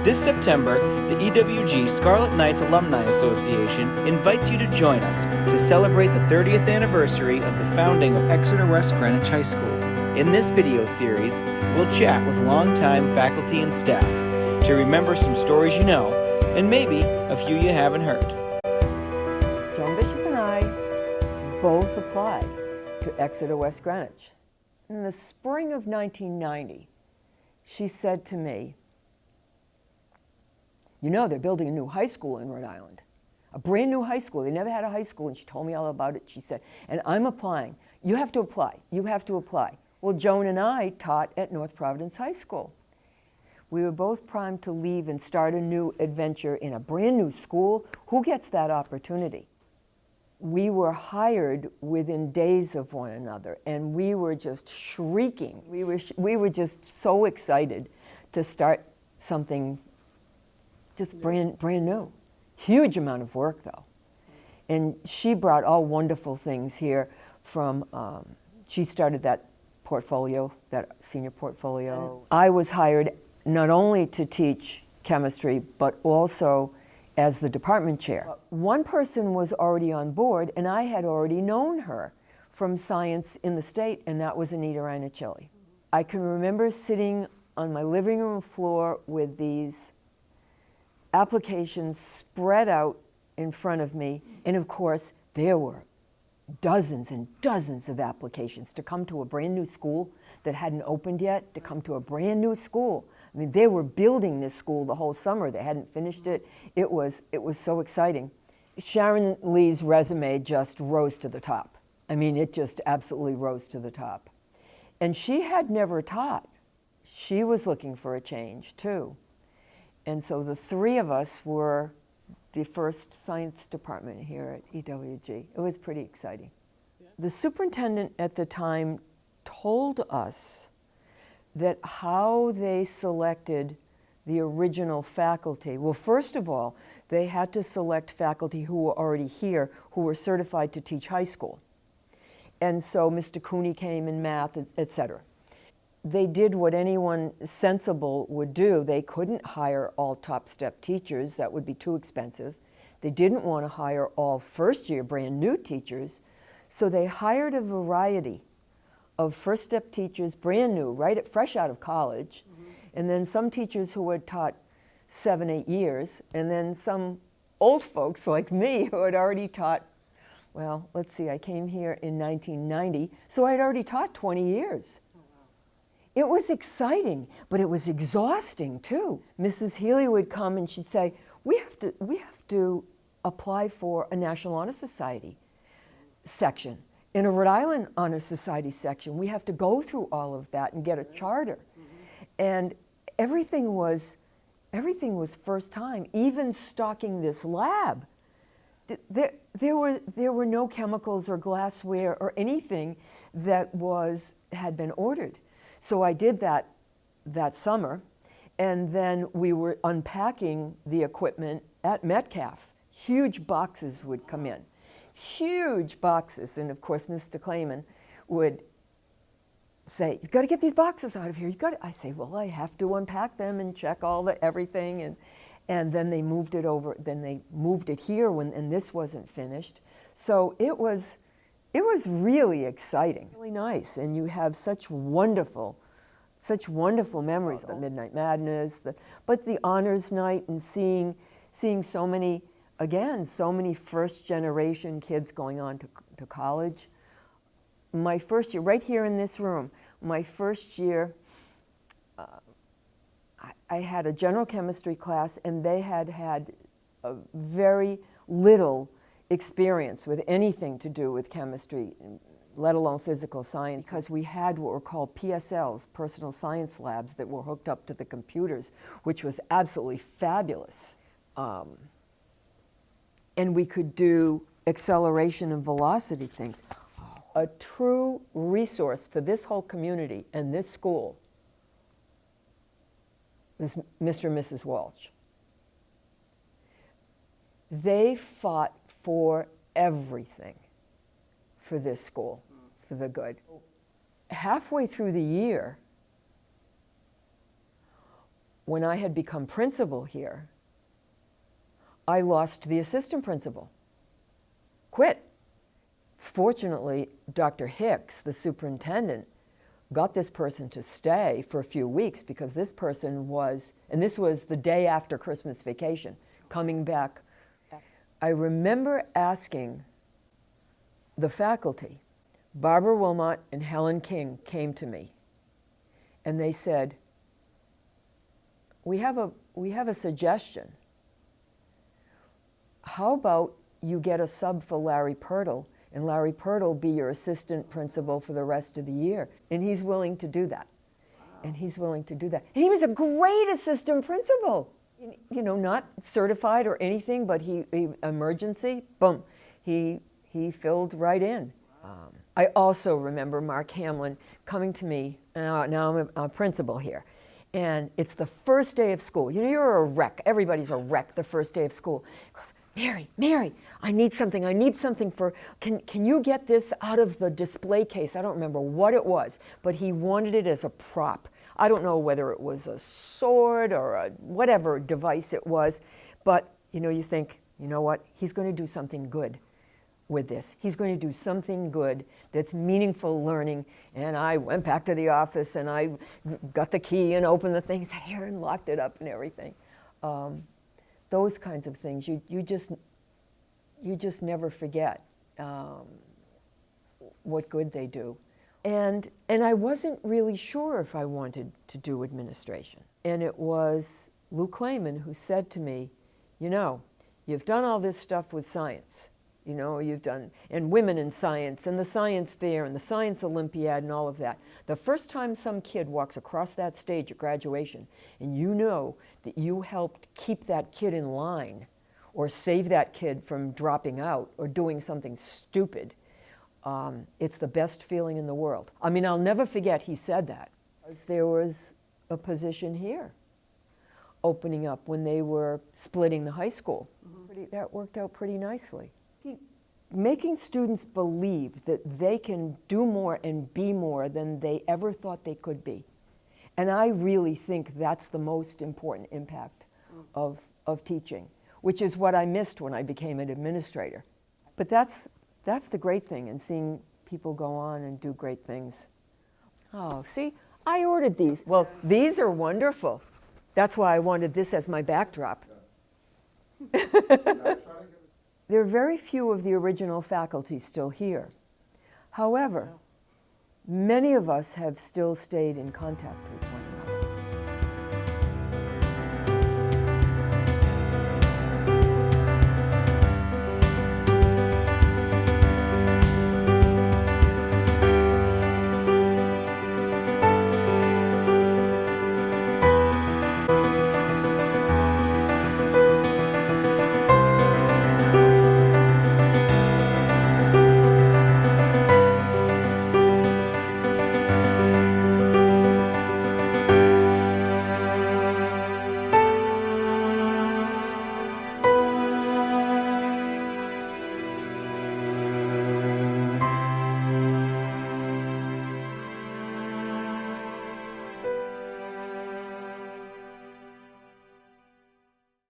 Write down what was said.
This September, the EWG Scarlet Knights Alumni Association invites you to join us to celebrate the 30th anniversary of the founding of Exeter West Greenwich High School. In this video series, we'll chat with longtime faculty and staff to remember some stories you know, and maybe a few you haven't heard. Joan Bishop and I both applied to Exeter West Greenwich. In the spring of 1990, she said to me, "You know, they're building a new high school in Rhode Island, a brand new high school. They never had a high school." And she told me all about it. She said, "And I'm applying. You have to apply. You have to apply." Well, Joan and I taught at North Providence High School. We were both primed to leave and start a new adventure in a brand new school. Who gets that opportunity? We were hired within days of one another, and we were just shrieking. We were just so excited to start something just brand new. Huge amount of work, though. And she brought all wonderful things here from, she started that portfolio, that senior portfolio. I was hired not only to teach chemistry, but also as the department chair. One person was already on board, and I had already known her from science in the state, and that was Anita Rainichelli. I can remember sitting on my living room floor with these applications spread out in front of me, and of course, there were dozens and dozens of applications to come to a brand new school that hadn't opened yet, to come to a brand new school. I mean, they were building this school the whole summer. They hadn't finished it. It was so exciting. Sharon Lee's resume just rose to the top. I mean, it just absolutely rose to the top. And she had never taught. She was looking for a change, too. And so the three of us were the first science department here at EWG. It was pretty exciting. Yeah. The superintendent at the time told us that how they selected the original faculty, well, first of all, they had to select faculty who were already here, who were certified to teach high school. And so Mr. Cooney came in math, et cetera. They did what anyone sensible would do. They couldn't hire all top step teachers. That would be too expensive. They didn't want to hire all first year brand new teachers. So they hired a variety of first step teachers, brand new, fresh out of college. Mm-hmm. And then some teachers who had taught 7, 8 years. And then some old folks like me who had already taught, well, let's see, I came here in 1990. So I'd already taught 20 years. It was exciting, but it was exhausting too. Mrs. Healy would come and she'd say, we have to apply for a National Honor Society section. In a Rhode Island Honor Society section, we have to go through all of that and get a charter. Mm-hmm. And everything was first time, even stocking this lab. There were no chemicals or glassware or anything that had been ordered. So I did that summer, and then we were unpacking the equipment at Metcalf. Huge boxes would come in, huge boxes, and of course Mr. Clayman would say, "You've got to get these boxes out of here. I say, "Well, I have to unpack them and check everything," and then they moved it over. Then they moved it here and this wasn't finished. So it was really exciting, really nice, and you have such wonderful memories. The Midnight Madness, but the honors night, and seeing so many first generation kids going on to college. My first year, right here in this room, my first year, I had a general chemistry class, and they had a very little experience with anything to do with chemistry, let alone physical science, because we had what were called PSLs, personal science labs, that were hooked up to the computers, which was absolutely fabulous. And we could do acceleration and velocity things. A true resource for this whole community and this school was Mr. and Mrs. Walsh. They fought for everything for this school, for the good. Halfway through the year, when I had become principal here, I lost the assistant principal. Quit. Fortunately, Dr. Hicks, the superintendent, got this person to stay for a few weeks because this person was, and this was the day after Christmas vacation, coming back. I remember asking the faculty, Barbara Wilmot and Helen King came to me, and they said, we have a suggestion. How about you get a sub for Larry Pirtle, and Larry Pirtle be your assistant principal for the rest of the year? And he's willing to do that. And he's willing to do that. And he was a great assistant principal. You know, not certified or anything, but he emergency, boom, he filled right in. I also remember Mark Hamlin coming to me, now I'm a principal here, and it's the first day of school. You know, you're a wreck. Everybody's a wreck the first day of school. He goes, Mary, I need something for, can you get this out of the display case? I don't remember what it was, but he wanted it as a prop. I don't know whether it was a sword or a whatever device it was, but you know, you think, you know what, he's going to do something good with this. He's going to do something good that's meaningful learning. And I went back to the office and I got the key and opened the thing, sat here and locked it up and everything. Those kinds of things, you just never forget what good they do. And I wasn't really sure if I wanted to do administration. And it was Lou Clayman who said to me, you know, you've done all this stuff with science. You know, you've done, and women in science, and the science fair, and the science Olympiad, and all of that. The first time some kid walks across that stage at graduation, and you know that you helped keep that kid in line, or save that kid from dropping out, or doing something stupid, it's the best feeling in the world. I mean, I'll never forget he said that. There was a position here opening up when they were splitting the high school. That worked out pretty nicely. Making students believe that they can do more and be more than they ever thought they could be. And I really think that's the most important impact of teaching, which is what I missed when I became an administrator. But that's the great thing, and seeing people go on and do great things. Oh, see, I ordered these. Well, these are wonderful. That's why I wanted this as my backdrop. There are very few of the original faculty still here. However, many of us have still stayed in contact with them.